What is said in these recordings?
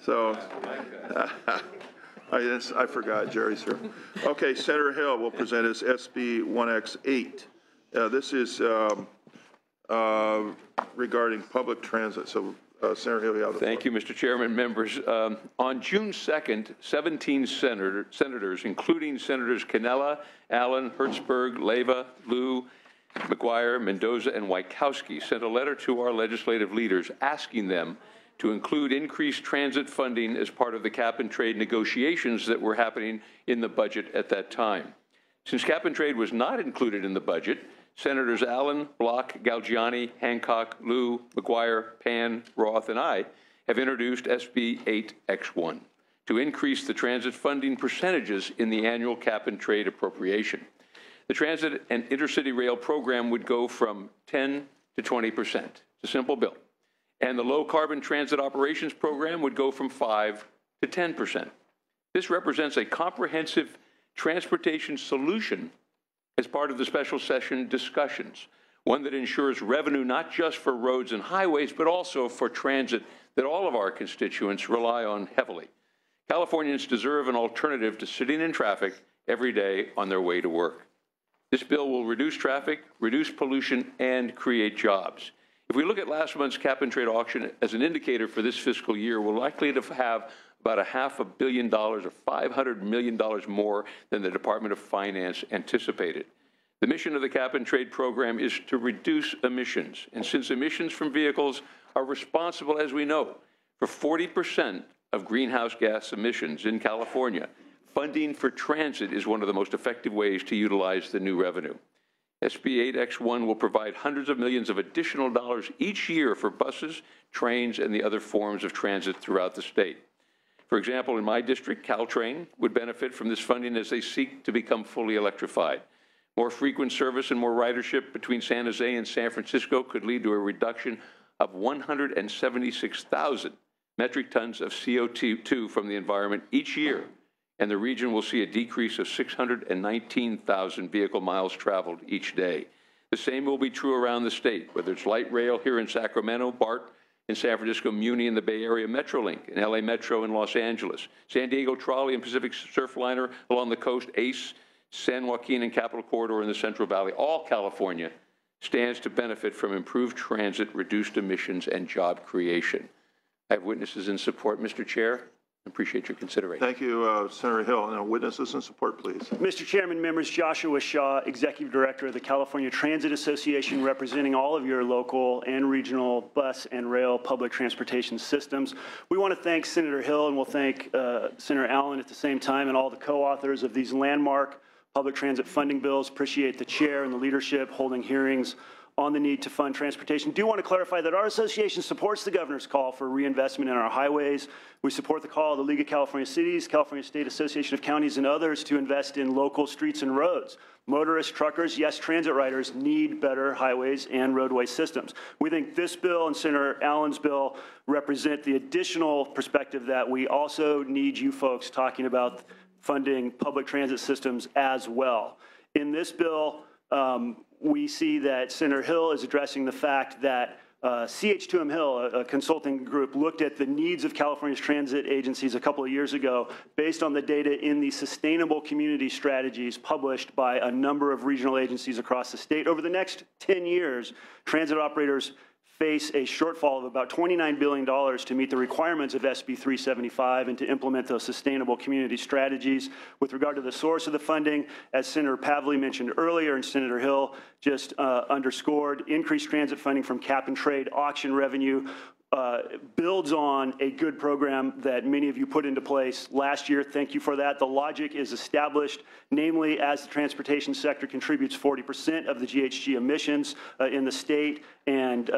So, I forgot, Jerry's here. Okay, Senator Hill will present his SB 1X8. This is regarding public transit. So, Senator Hill, you have the floor. Thank you, Mr. Chairman, members. On June 2nd, 17 senators, including Senators Cannella, Allen, Hertzberg, Leyva, Lieu, McGuire, Mendoza, and Wieckowski, sent a letter to our legislative leaders asking them to include increased transit funding as part of the cap-and-trade negotiations that were happening in the budget at that time. Since cap-and-trade was not included in the budget, Senators Allen, Block, Galgiani, Hancock, Lieu, McGuire, Pan, Roth, and I have introduced SB 8X1 to increase the transit funding percentages in the annual cap-and-trade appropriation. The transit and intercity rail program would go from 10 to 20%. It's a simple bill. And the low-carbon transit operations program would go from 5 to 10%. This represents a comprehensive transportation solution as part of the special session discussions, one that ensures revenue not just for roads and highways, but also for transit that all of our constituents rely on heavily. Californians deserve an alternative to sitting in traffic every day on their way to work. This bill will reduce traffic, reduce pollution, and create jobs. If we look at last month's cap-and-trade auction as an indicator for this fiscal year, we're likely to have about $500 million or $500 million more than the Department of Finance anticipated. The mission of the cap-and-trade program is to reduce emissions. And since emissions from vehicles are responsible, as we know, for 40% of greenhouse gas emissions in California, funding for transit is one of the most effective ways to utilize the new revenue. SB 8X1 will provide hundreds of millions of additional dollars each year for buses, trains, and the other forms of transit throughout the state. For example, in my district, Caltrain would benefit from this funding as they seek to become fully electrified. More frequent service and more ridership between San Jose and San Francisco could lead to a reduction of 176,000 metric tons of CO2 from the environment each year, and the region will see a decrease of 619,000 vehicle miles traveled each day. The same will be true around the state, whether it's light rail here in Sacramento, BART in San Francisco, Muni in the Bay Area, Metrolink in LA Metro in Los Angeles, San Diego Trolley and Pacific Surfliner along the coast, ACE, San Joaquin and Capital Corridor in the Central Valley. All California stands to benefit from improved transit, reduced emissions, and job creation. I have witnesses in support, Mr. Chair. I appreciate your consideration. Thank you, Senator Hill. Now, witnesses in support, please. Mr. Chairman, members, Joshua Shaw, Executive Director of the California Transit Association, representing all of your local and regional bus and rail public transportation systems. We want to thank Senator Hill, and we'll thank Senator Allen at the same time, and all the co-authors of these landmark public transit funding bills. Appreciate the chair and the leadership holding hearings on the need to fund transportation. Do want to clarify that our association supports the governor's call for reinvestment in our highways. We support the call of the League of California Cities, California State Association of Counties, and others to invest in local streets and roads. Motorists, truckers, yes, transit riders need better highways and roadway systems. We think this bill and Senator Allen's bill represent the additional perspective that we also need you folks talking about funding public transit systems as well. In this bill, we see that Senator Hill is addressing the fact that CH2M Hill, a consulting group, looked at the needs of California's transit agencies a couple of years ago based on the data in the sustainable community strategies published by a number of regional agencies across the state. Over the next 10 years, transit operators face a shortfall of about $29 billion to meet the requirements of SB 375 and to implement those sustainable community strategies. With regard to the source of the funding, as Senator Pavley mentioned earlier and Senator Hill just underscored, increased transit funding from cap-and-trade auction revenue builds on a good program that many of you put into place last year. Thank you for that. The logic is established, namely as the transportation sector contributes 40% of the GHG emissions in the state and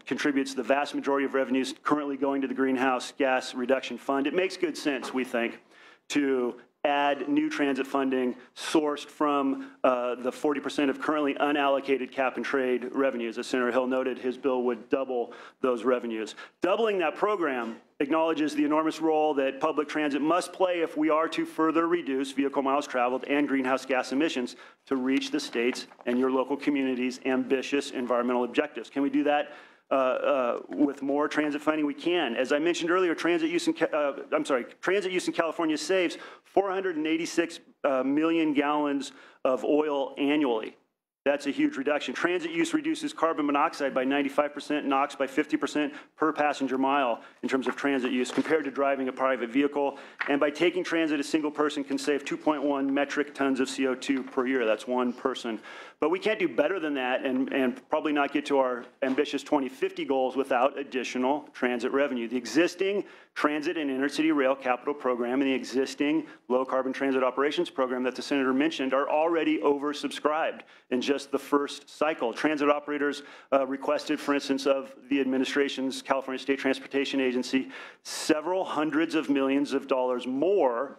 contributes the vast majority of revenues currently going to the Greenhouse Gas Reduction Fund. It makes good sense, we think, to add new transit funding sourced from the 40% of currently unallocated cap-and-trade revenues. As Senator Hill noted, his bill would double those revenues. Doubling that program acknowledges the enormous role that public transit must play if we are to further reduce vehicle miles traveled and greenhouse gas emissions to reach the state's and your local communities' ambitious environmental objectives. Can we do that with more transit funding, we can. As I mentioned earlier, transit use in California saves 486 million gallons of oil annually. That's a huge reduction. Transit use reduces carbon monoxide by 95%, NOx by 50% per passenger mile in terms of transit use compared to driving a private vehicle. And by taking transit, a single person can save 2.1 metric tons of CO2 per year. That's one person. But we can't do better than that and probably not get to our ambitious 2050 goals without additional transit revenue. The existing transit and intercity rail capital program and the existing low carbon transit operations program that the Senator mentioned are already oversubscribed in just the first cycle. Transit operators requested, for instance, of the administration's California State Transportation Agency, several hundreds of millions of dollars more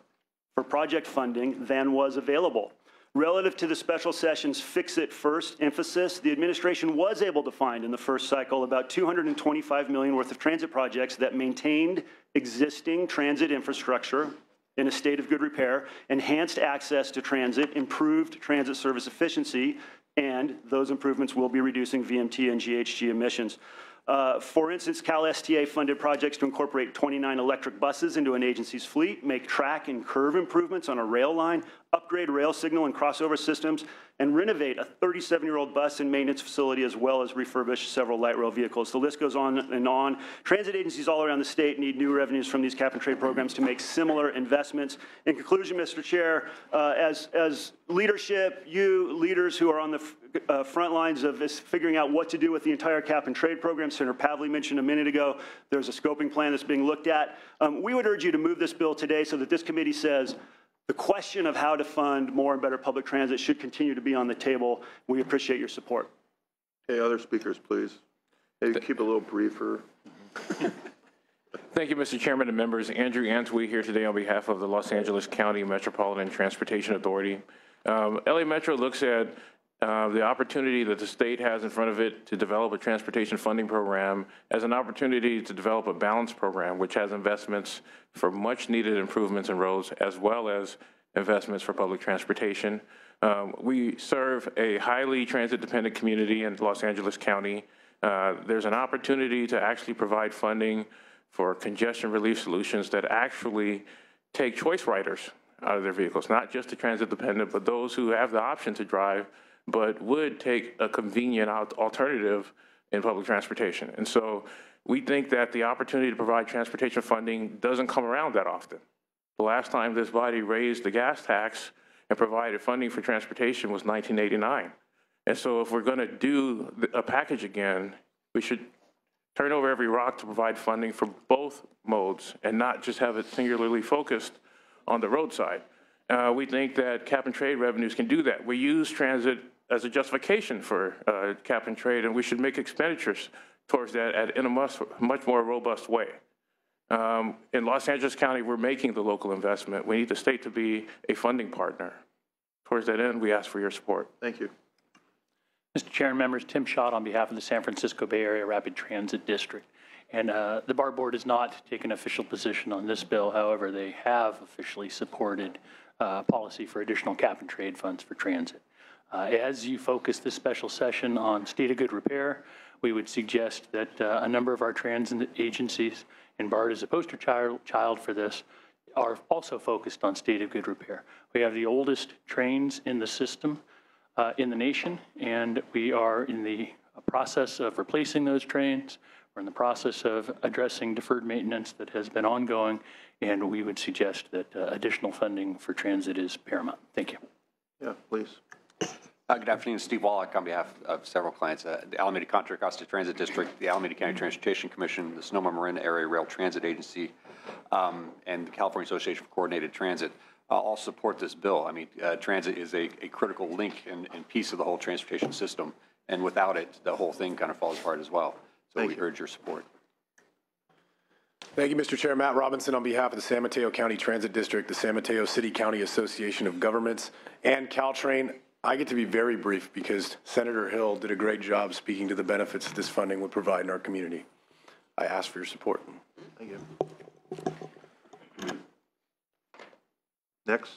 for project funding than was available. Relative to the special session's fix-it first emphasis, the administration was able to find in the first cycle about $225 million worth of transit projects that maintained existing transit infrastructure in a state of good repair, enhanced access to transit, improved transit service efficiency, and those improvements will be reducing VMT and GHG emissions. For instance, CalSTA funded projects to incorporate 29 electric buses into an agency's fleet, make track and curve improvements on a rail line, upgrade rail signal and crossover systems, and renovate a 37-year-old bus and maintenance facility, as well as refurbish several light rail vehicles. The list goes on and on. Transit agencies all around the state need new revenues from these cap and trade programs to make similar investments. In conclusion, Mr. Chair, as leadership, you leaders who are on the front lines of this, figuring out what to do with the entire cap and trade program, Senator Pavley mentioned a minute ago, there's a scoping plan that's being looked at. We would urge you to move this bill today so that this committee says the question of how to fund more and better public transit should continue to be on the table. We appreciate your support. Okay, other speakers, please. Maybe keep it a little briefer. Thank you, Mr. Chairman and members. Andrew Antwi here today on behalf of the Los Angeles County Metropolitan Transportation Authority. LA Metro looks at the opportunity that the state has in front of it to develop a transportation funding program as an opportunity to develop a balanced program which has investments for much needed improvements in roads as well as investments for public transportation. We serve a highly transit dependent community in Los Angeles County. There's an opportunity to actually provide funding for congestion relief solutions that actually take choice riders out of their vehicles, not just the transit dependent, but those who have the option to drive but would take a convenient alternative in public transportation. And so we think that the opportunity to provide transportation funding doesn't come around that often. The last time this body raised the gas tax and provided funding for transportation was 1989. And so if we're going to do a package again, we should turn over every rock to provide funding for both modes and not just have it singularly focused on the roadside. We think that cap and trade revenues can do that. We use transit as a justification for cap and trade, and we should make expenditures towards that in a much more robust way. In Los Angeles County, we're making the local investment. We need the state to be a funding partner. Towards that end, we ask for your support. Thank you. Mr. Chair and members, Tim Schott on behalf of the San Francisco Bay Area Rapid Transit District. And the BART Board has not taken official position on this bill. However, they have officially supported policy for additional cap and trade funds for transit. As you focus this special session on state of good repair, we would suggest that a number of our transit agencies, and BART is a poster child for this, are also focused on state of good repair. We have the oldest trains in the system in the nation, and we are in the process of replacing those trains. We're in the process of addressing deferred maintenance that has been ongoing, and we would suggest that additional funding for transit is paramount. Thank you. Yeah, please. Good afternoon, Steve Wallach on behalf of several clients. The Alameda Contra Costa Transit District, the Alameda County Transportation Commission, the Sonoma Marin Area Rail Transit Agency, and the California Association for Coordinated Transit all support this bill. I mean, transit is a critical link and piece of the whole transportation system, and without it, the whole thing kind of falls apart as well. So we urge your support. Thank you, Mr. Chair. Matt Robinson on behalf of the San Mateo County Transit District, the San Mateo City County Association of Governments, and Caltrain. I get to be very brief because Senator Hill did a great job speaking to the benefits that this funding would provide in our community. I ask for your support. Thank you. Next.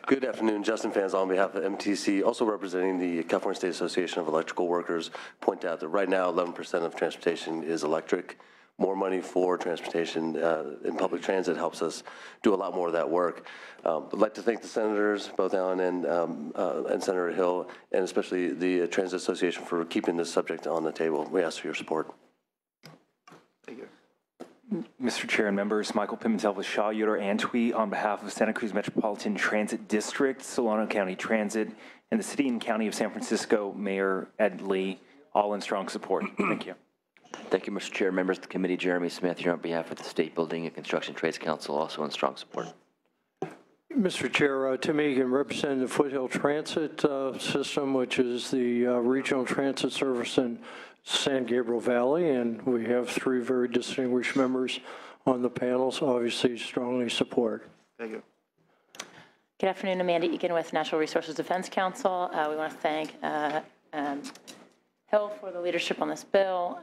Good afternoon, Justin Fans on behalf of MTC, also representing the California State Association of Electrical Workers. Point out that right now 11% of transportation is electric. More money for transportation in public transit helps us do a lot more of that work. I'd like to thank the senators, both Allen and Senator Hill, and especially the Transit Association for keeping this subject on the table. We ask for your support. Thank you. Mr. Chair and members, Michael Pimentel with Shaw Yoder Antwi on behalf of Santa Cruz Metropolitan Transit District, Solano County Transit, and the City and County of San Francisco, Mayor Ed Lee, all in strong support. Thank you. Thank you, Mr. Chair. Members of the committee, Jeremy Smith here on behalf of the State Building and Construction Trades Council, also in strong support. Mr. Chair, Tim Egan, representing the Foothill Transit System, which is the regional transit service in San Gabriel Valley, and we have 3 very distinguished members on the panel, so obviously strongly support. Thank you. Good afternoon, Amanda Egan with Natural Resources Defense Council. We want to thank Hill for the leadership on this bill.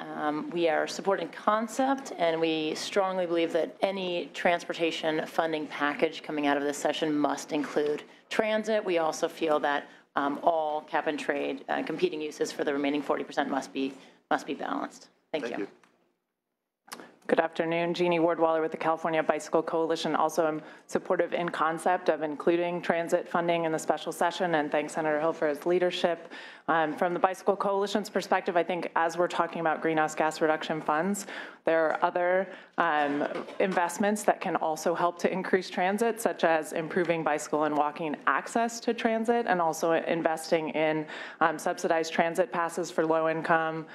We are supporting concept, and we strongly believe that any transportation funding package coming out of this session must include transit. We also feel that all cap and trade competing uses for the remaining 40% must be balanced. Thank you. Good afternoon, Jeannie Wardwaller with the California Bicycle Coalition. Also, I'm supportive in concept of including transit funding in the special session, and thanks Senator Hill for his leadership. From the Bicycle Coalition's perspective, I think as we're talking about greenhouse gas reduction funds, there are other investments that can also help to increase transit, such as improving bicycle and walking access to transit, and also investing in subsidized transit passes for low-income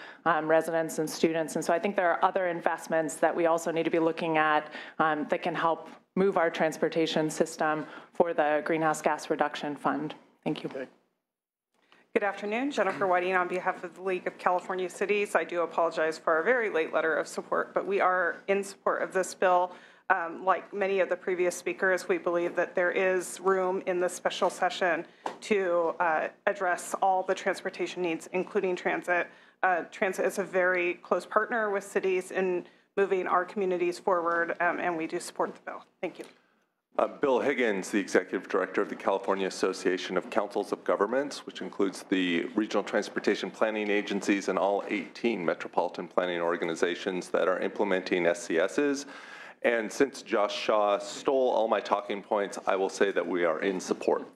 residents and students. And so I think there are other investments that we also need to be looking at that can help move our transportation system for the greenhouse gas reduction fund. Thank you. Okay. Good afternoon, Jennifer Whiting on behalf of the League of California Cities. I do apologize for our very late letter of support, but we are in support of this bill. Like many of the previous speakers, we believe that there is room in the special session to address all the transportation needs, including transit. Transit is a very close partner with cities in moving our communities forward, and we do support the bill. Thank you. Bill Higgins, the Executive Director of the California Association of Councils of Governments, which includes the regional transportation planning agencies and all 18 metropolitan planning organizations that are implementing SCSs. And since Josh Shaw stole all my talking points, I will say that we are in support.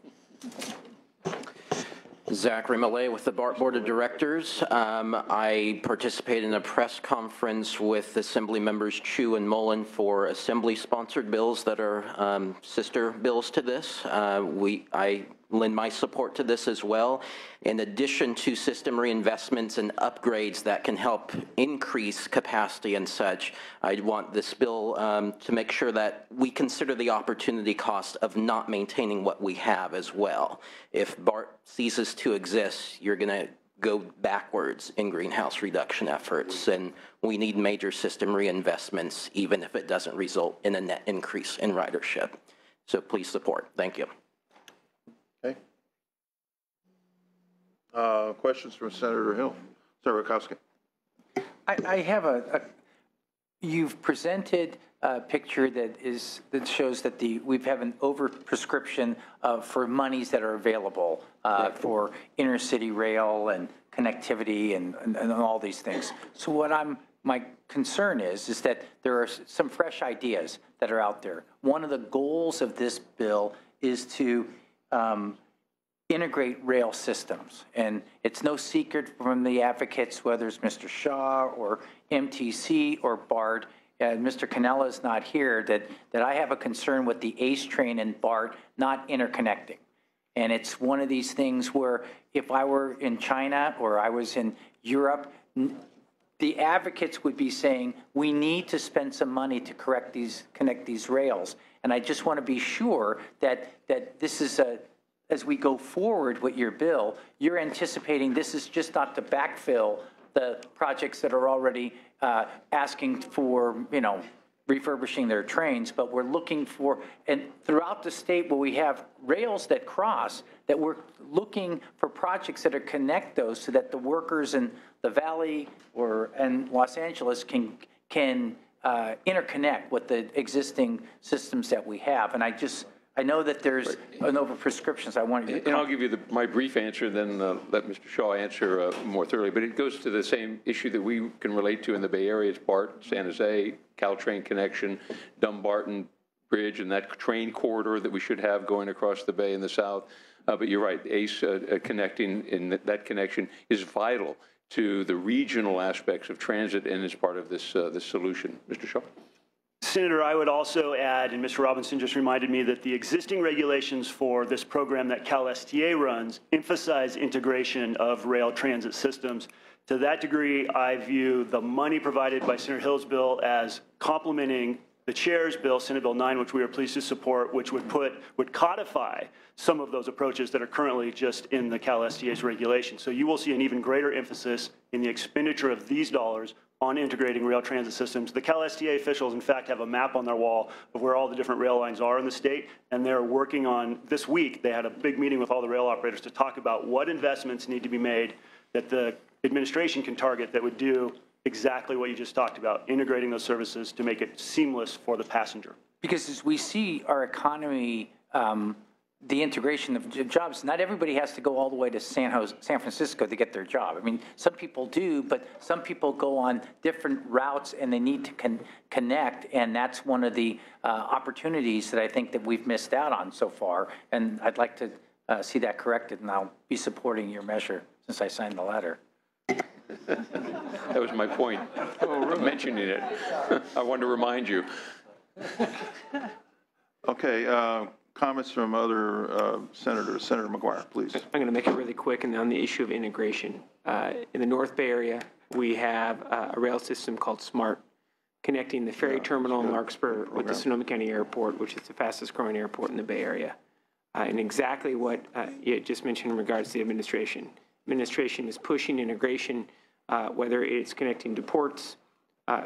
Zachary Millay with the BART Board of Directors. I participated in a press conference with Assembly members Chu and Mullen for Assembly-sponsored bills that are sister bills to this. I lend my support to this as well. In addition to system reinvestments and upgrades that can help increase capacity and such, I want this bill to make sure that we consider the opportunity cost of not maintaining what we have as well. If BART ceases to exist, you're going to go backwards in greenhouse reduction efforts, and we need major system reinvestments, even if it doesn't result in a net increase in ridership. So please support. Thank you. Okay. Questions from Senator Hill. Senator Rakowski. I have you've presented a picture that shows that we have an overprescription for monies that are available for inner city rail and connectivity and all these things. So what my concern is that there are some fresh ideas that are out there. One of the goals of this bill is to integrate rail systems. And it's no secret from the advocates, whether it's Mr. Shaw or MTC or BART, Mr. Cannella is not here, that I have a concern with the ACE train and BART not interconnecting. And it's one of these things where if I were in China or I was in Europe, the advocates would be saying, we need to spend some money to connect these rails. And I just want to be sure that this is as we go forward with your bill, you're anticipating this is just not to backfill the projects that are already asking for, refurbishing their trains, but we're looking for, and throughout the state where we have rails that cross, that we're looking for projects that are connect those so that the workers in the Valley and Los Angeles can interconnect with the existing systems that we have. And I know that there's an overprescriptions. I wanted to. And I'll give you my brief answer, then let Mr. Shaw answer more thoroughly. But it goes to the same issue that we can relate to in the Bay Area. It's BART, San Jose, Caltrain connection, Dumbarton Bridge, and that train corridor that we should have going across the bay in the south. But you're right, ACE connecting in that connection is vital to the regional aspects of transit and is part of this, this solution. Mr. Shaw? Senator, I would also add, and Mr. Robinson just reminded me, that the existing regulations for this program that CalSTA runs emphasize integration of rail transit systems. To that degree, I view the money provided by Senator Hill's bill as complementing the chair's bill, Senate Bill 9, which we are pleased to support, which would codify some of those approaches that are currently just in the CalSTA's regulations. So you will see an even greater emphasis in the expenditure of these dollars on integrating rail transit systems. The CalSTA officials, in fact, have a map on their wall of where all the different rail lines are in the state, and they're working on, this week, they had a big meeting with all the rail operators to talk about what investments need to be made that the administration can target that would do exactly what you just talked about, integrating those services to make it seamless for the passenger. Because as we see our economy, the integration of jobs, not everybody has to go all the way to San Francisco to get their job. I mean, some people do, but some people go on different routes and they need to connect, and that's one of the opportunities that I think that we've missed out on so far, and I'd like to see that corrected, and I'll be supporting your measure since I signed the letter. That was my point, mentioning it. I wanted to remind you. Okay, comments from other senators. Senator McGuire, please. I'm going to make it really quick and on the issue of integration. In the North Bay area, we have a rail system called SMART, connecting the ferry terminal in Larkspur with the Sonoma County Airport, which is the fastest growing airport in the Bay Area. And exactly what you just mentioned in regards to the administration. Administration is pushing integration, whether it's connecting to ports,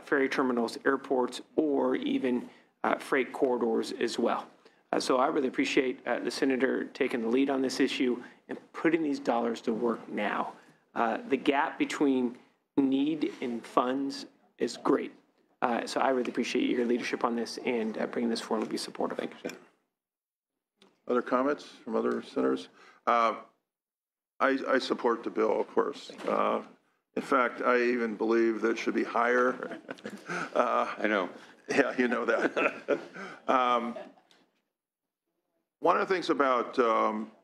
ferry terminals, airports, or even freight corridors as well. So I really appreciate the senator taking the lead on this issue and putting these dollars to work now. The gap between need and funds is great. So I really appreciate your leadership on this and bringing this forward and be supportive. Thank you, Senator. Other comments from other senators? I support the bill, of course. In fact, I even believe that it should be higher. I know. Yeah, you know that. One of the things about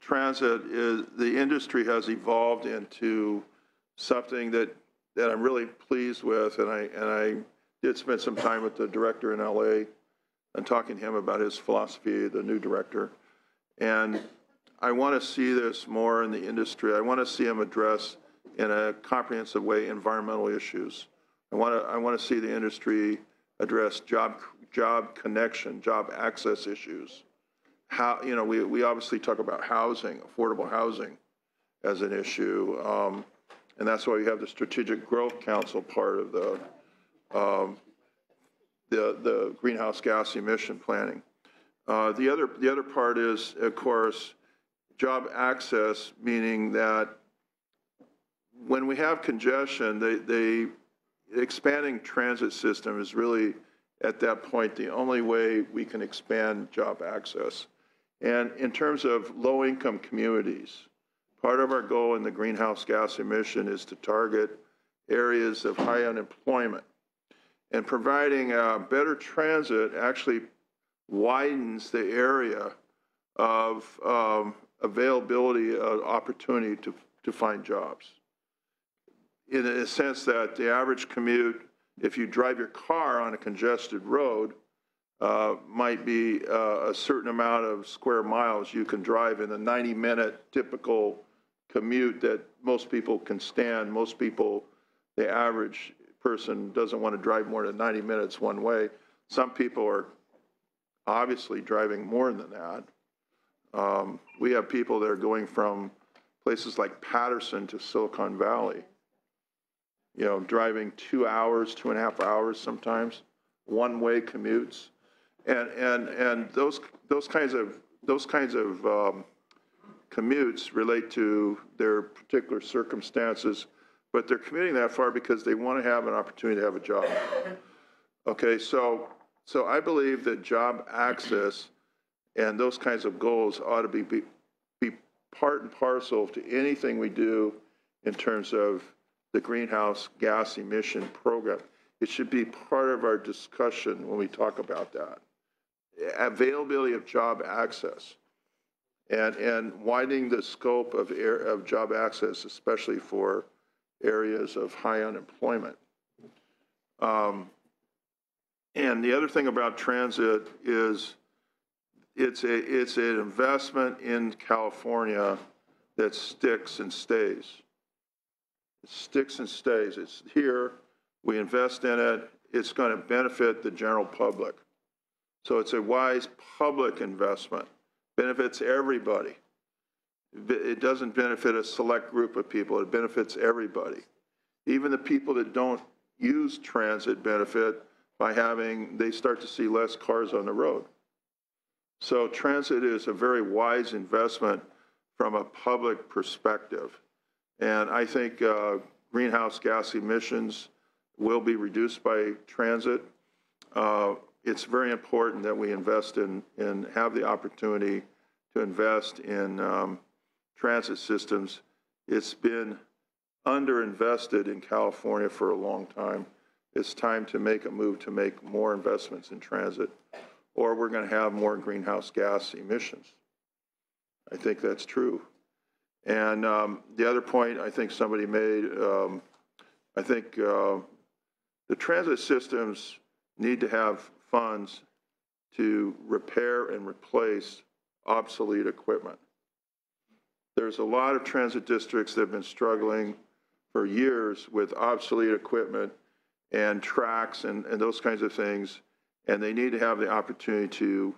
transit is the industry has evolved into something that I'm really pleased with, and I did spend some time with the director in LA and talking to him about his philosophy, the new director. And I want to see this more in the industry. I want to see him address in a comprehensive way environmental issues. I want to see the industry address job connection, job access issues. How, you know, we obviously talk about housing, affordable housing as an issue. And that's why we have the Strategic Growth Council part of the greenhouse gas emission planning. The other part is, of course, job access, meaning that when we have congestion, the expanding transit system is really, at that point, the only way we can expand job access. And in terms of low-income communities, part of our goal in the greenhouse gas emission is to target areas of high unemployment. And providing better transit actually widens the area of availability, opportunity to find jobs. In a sense that the average commute, if you drive your car on a congested road, might be a certain amount of square miles you can drive in a 90-minute typical commute that most people can stand. Most people, the average person doesn't want to drive more than 90 minutes one way. Some people are obviously driving more than that. We have people that are going from places like Patterson to Silicon Valley, you know, driving 2 hours, 2.5 hours sometimes, one-way commutes. And those kinds of commutes relate to their particular circumstances, but they're commuting that far because they want to have an opportunity to have a job. Okay, so I believe that job access And those kinds of goals ought to be part and parcel to anything we do in terms of the greenhouse gas emission program. It should be part of our discussion when we talk about that. Availability of job access and widening the scope of job access, especially for areas of high unemployment. And the other thing about transit is it's an investment in California that sticks and stays. It sticks and stays. It's here. We invest in it. It's going to benefit the general public. So it's a wise public investment. Benefits everybody. It doesn't benefit a select group of people. It benefits everybody. Even the people that don't use transit benefit by they start to see less cars on the road. So transit is a very wise investment from a public perspective. And I think greenhouse gas emissions will be reduced by transit. It's very important that we invest in have the opportunity to invest in transit systems. It's been underinvested in California for a long time. It's time to make a move to make more investments in transit, or we're going to have more greenhouse gas emissions. I think that's true. And the other point I think somebody made, I think the transit systems need to have funds to repair and replace obsolete equipment. There's a lot of transit districts that have been struggling for years with obsolete equipment and tracks and those kinds of things, and they need to have the opportunity to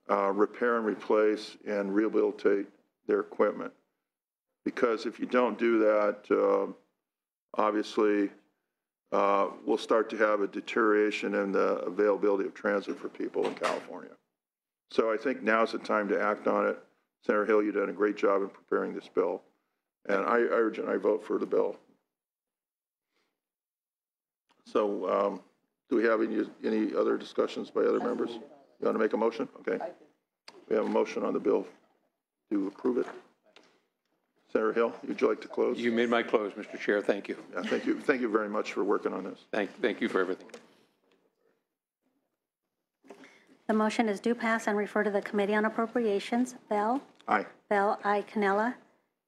repair and replace and rehabilitate their equipment. Because if you don't do that, obviously, we'll start to have a deterioration in the availability of transit for people in California. So I think now's the time to act on it. Senator Hill, you've done a great job in preparing this bill, and I urge and I vote for the bill. So do we have any other discussions by other members? You want to make a motion? Okay. We have a motion on the bill to approve it. Senator Hill, would you like to close? You made my close, Mr. Chair. Thank you. Yeah, thank you. Thank you very much for working on this. Thank you for everything. The motion is due pass and refer to the Committee on Appropriations. Bell? Aye. Bell, I. Cannella.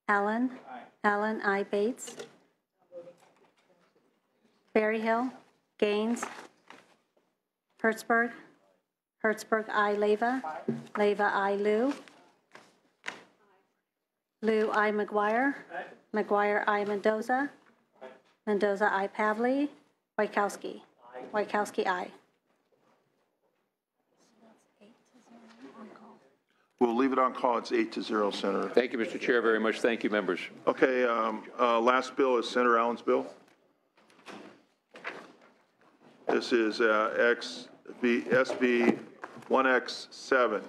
Allen? Aye. Allen, I. Bates. Berryhill? Gaines? Hertzberg? Hertzberg, I. Leyva? Leyva, I. Liu? Liu, I. McGuire? McGuire, I. Mendoza? Mendoza, I. Pavley? Wachowski? Wachowski, I. We'll leave it on call. It's 8-0, Senator. Thank you, Mr. Chair, very much. Thank you, members. Okay, last bill is Senator Allen's bill. This is SB 1X7.